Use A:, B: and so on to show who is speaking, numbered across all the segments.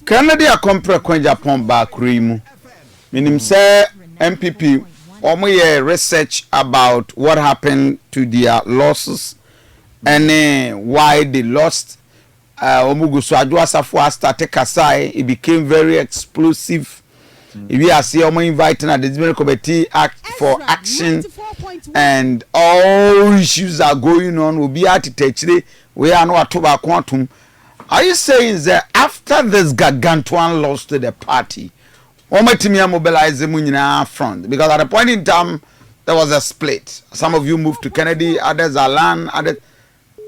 A: Canada a compre kwan Japan back mu. Minim say NPP omo research about what happened to their losses and why they lost. Omugusu Adwasafo started Kasai. It became very explosive. We are see omo inviting a disciplinary committee act for action, and all issues are going on. Will be at it. We are not to quantum. Are you saying that after this gargantuan loss to the party, Ometimia mobilized the Munina front? Because at a point in time, there was a split. Some of you moved to Kennedy, others are land, others.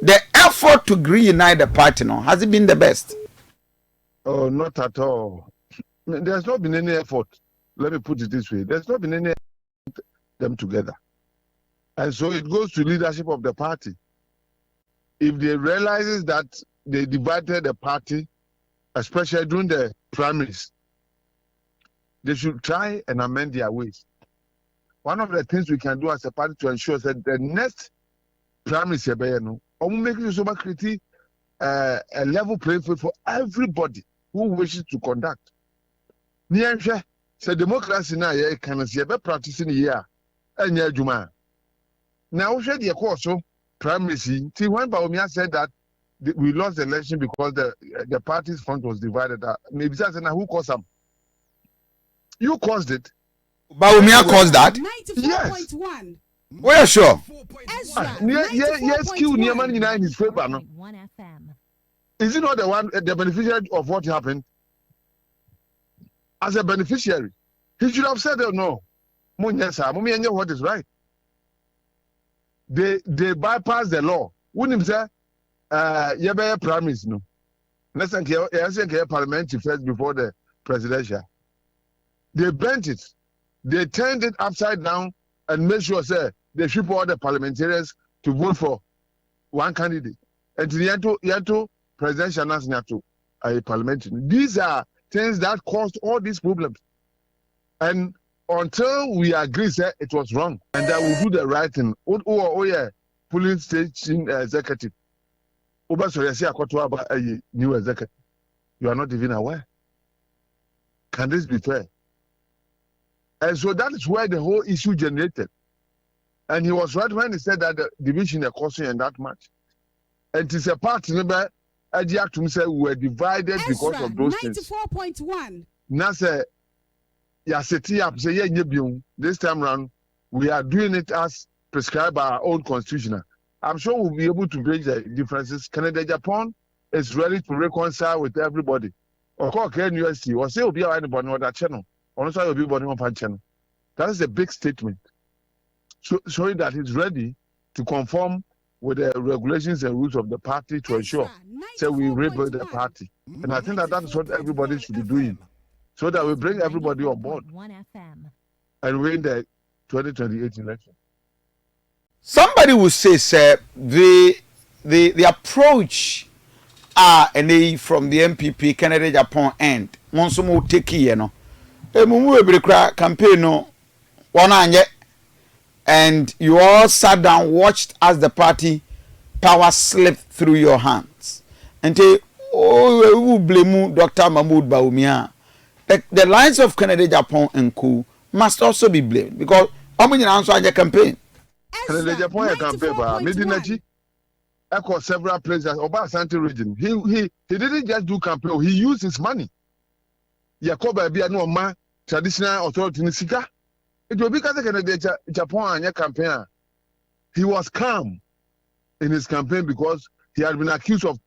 A: The effort to reunite the party now, has it been the best?
B: Oh, not at all. There's not been any effort. Let me put it this way. There's not been any effort to them together. And so it goes to leadership of the party. If they realizes that they divided the party, especially during the primaries, they should try and amend their ways. One of the things we can do as a party to ensure that the next primaries, make it a level playing field for everybody who wishes to conduct. So democracy now can see a practicing here and yeah, Juma. Now, we the course primaries. See, when Bawumia said that we lost the election because the party's front was divided. Maybe that's who caused them. You caused it.
A: Bawumia caused that?
B: 94.1.
A: Well, sure.
B: Yes, Q Newman in his favor. No? Is he not the beneficiary of what happened? As a beneficiary, he should have said, no. What is right? They bypass the law. Wouldn't say, you promise no. Let's think parliamentary first before the presidential. They bent it. They turned it upside down and made sure they ship all the parliamentarians to vote for one candidate. And to the presidential national a parliamentary. These are things that caused all these problems. And until we agree that it was wrong and that we do the right thing, polling station executive. New executive. You are not even aware. Can this be fair? And so that is where the whole issue generated. And he was right when he said that the division is costing and that much. And it's a part number to say we were divided because of those
C: 94.1.
B: things. Now say, this time around, we are doing it as prescribed by our own constitution. I'm sure we'll be able to bridge the differences. Canada, Japan is ready to reconcile with everybody. Of course, NUSC or say will be anybody on that channel. Also, will be body on that channel. That is a big statement. Showing that he's ready to conform with the regulations and rules of the party to ensure that we rebuild the party. And I think that is what everybody should be doing, so that we bring everybody on board and win the 2028 election.
A: Somebody will say, sir, the approach from the NPP, Canada, Japan end. Once more take you know. Campaign no one and you all sat down, watched as the party power slipped through your hands. And say, oh, we will blame Dr. Mahmoud Bawumia. The lines of Canada, Japan, and Co must also be blamed because how many answer your campaign?
B: Canada, Japan, campaign, Medinachi, echo several places, Oba Santi region. He didn't just do campaign, he used his money. Yakoba Biano Ma, traditional authority in Sika. It will be because Canada, Japan, and your campaign. He was calm in his campaign because he had been accused of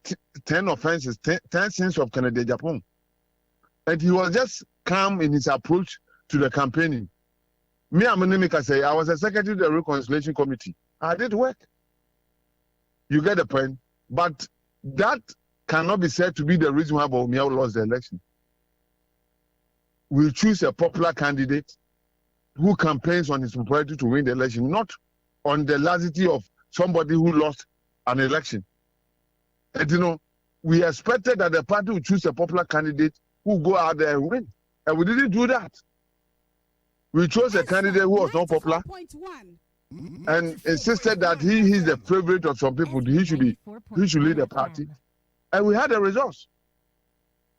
B: 10 offenses, 10 sins of Canada, Japan. And he was just calm in his approach to the campaigning. Me, I say, I was a secretary of the Reconciliation Committee. I did work. You get the point? But that cannot be said to be the reason why Bawumia lost the election. We choose a popular candidate who campaigns on his propriety to win the election, not on the laxity of somebody who lost an election. And we expected that the party would choose a popular candidate who go out there and win. And we didn't do that. We chose a candidate who was not popular and insisted that he is the favorite of some people. He should lead the party. And we had the results.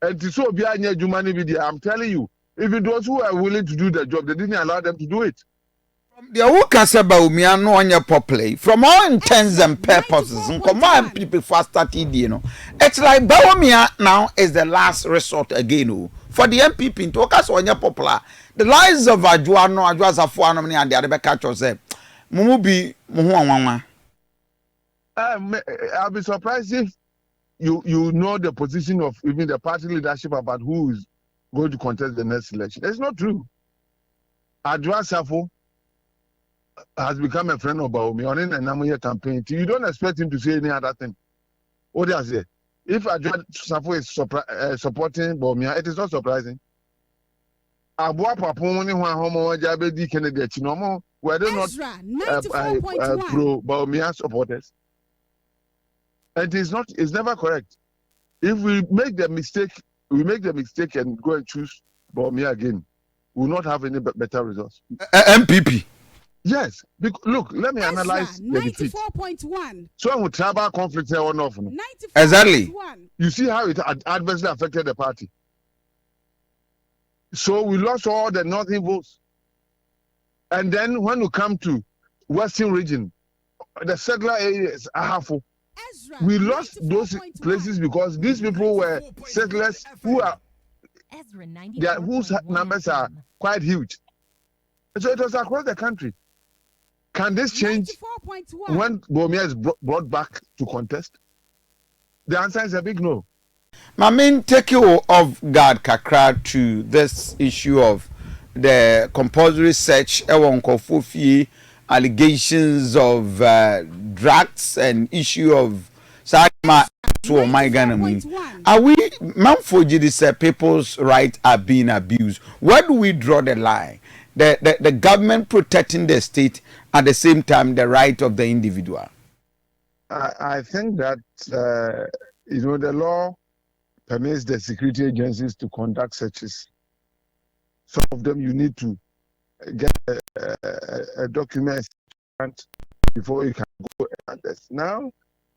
B: And to so be a Jumani video, I'm telling you, even those who are willing to do the job, they didn't allow them to do it.
A: The who can say Bawumia no on your properly from all intents and purposes. Come on, people fast started, you know. It's like Bawumia now is the last resort again. Oh, for the NPP to focus on your popular. The lives of Adjuaza Fuano and the other catchers say, Mumubi Muhuama.
B: I'll be surprised if you know the position of even the party leadership about who is going to contest the next election. It's not true. Adjuaza has become a friend of Bawumia on a Namuye campaign. You don't expect him to say any other thing. What do I say? If Adjuaza is supporting Bawumia, it is not surprising. Abua Paponi Homo Jabedi candidate, no more. Were they not pro Bawumia supporters? It is not. It's never correct. If we make the mistake, and go and choose Bawumia again, we will not have any better results.
A: MPP.
B: Yes. Look, let me analyze the defeat. So with tribal conflict here one off.
A: Exactly.
B: You see how it adversely affected the party. So we lost all the northern votes. And then when we come to Western region, the settler areas are half. We lost those places because these people were settlers whose numbers are quite huge. So it was across the country. Can this change when Bawumia is brought back to contest? The answer is a big no.
A: My main take you off guard kakra to this issue of the compulsory search allegations of drugs and issue of Sagma to my Ghana. Are we Manfoji this people's rights are being abused? Where do we draw the line? The government protecting the state at the same time the right of the individual.
B: I think that the law permits the security agencies to conduct searches. Some of them you need to get a document before you can go at this. Now,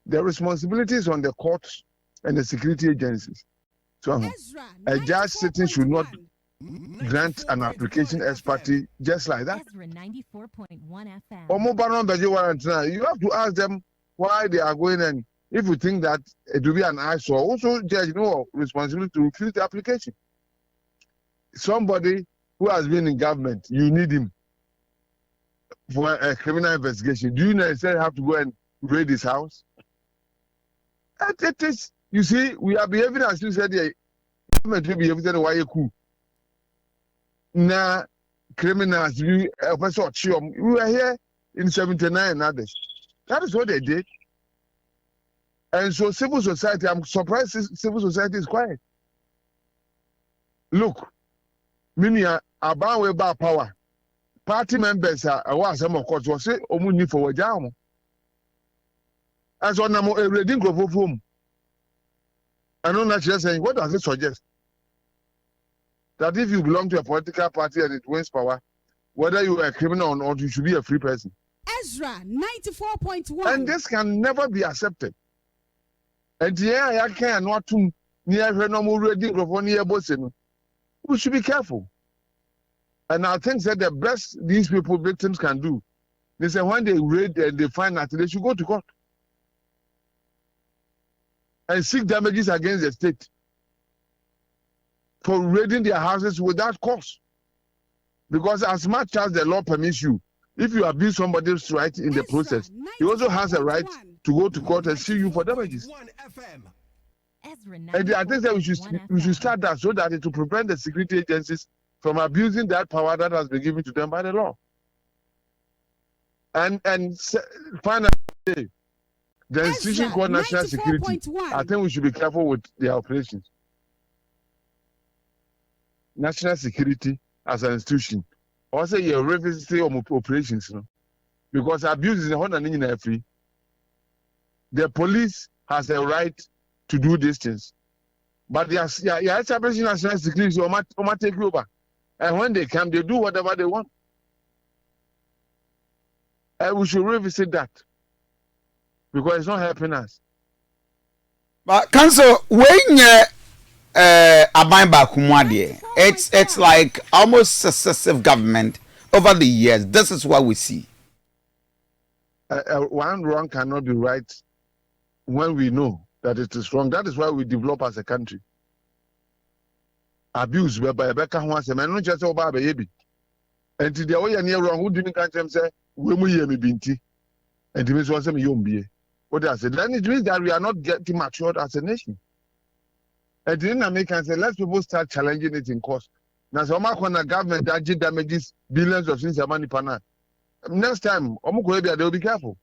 B: the responsibility is on the courts and the security agencies. So a judge sitting should not grant an application as party just like that. You have to ask them why they are going, and if you think that it will be an eyesore, also judge responsibility to refuse the application. Somebody who has been in government, you need him for a criminal investigation. Do you necessarily have to go and raid his house? It is, you see, we are behaving as you said, the government will behave the way you cool. Now, criminals, we were here in 79 and others. That is what they did. And so civil society, I'm surprised civil society is quiet. Look, Minia, about way about power. Party members are some of course was say omuni for wajamo. As on a reading group of whom. I know not just saying, what does it suggest? That if you belong to a political party and it wins power, whether you are a criminal or not, you should be a free person.
C: Ezra 94.1.
B: And this can never be accepted. And I can not to near normal reading group on near Bosin. We should be careful. And I think that the best these people victims can do, they say when they raid and they find that they should go to court and seek damages against the state for raiding their houses without cause. Because as much as the law permits you, if you abuse somebody's right in the process, he also has a right to go to court and sue you for damages. And I think that we should start that so that it will prevent the security agencies from abusing that power that has been given to them by the law. And finally, the institution called national security, I think we should be careful with their operations. National security as an institution, also your revisiting operations, because abuse is not free. The police has a right to do these things, but they are establishing national security, so might take over. And when they come, they do whatever they want. And we should revisit that because it's not helping us.
A: But council, when aban bakumwadie. It's like almost successive government over the years. This is what we see.
B: One wrong cannot be right when we know that it is wrong. That is why we develop as a country. Abuse whereby Rebecca wants a man, not just about baby. And to the way near wrong, who didn't catch say, we hear me binti. And it means one some young be. What I said, then it means that we are not getting matured as a nation. And then Americans say, let's people start challenging it in cost. Now, so much when the government damages billions of things money per night. Next time, they will be careful.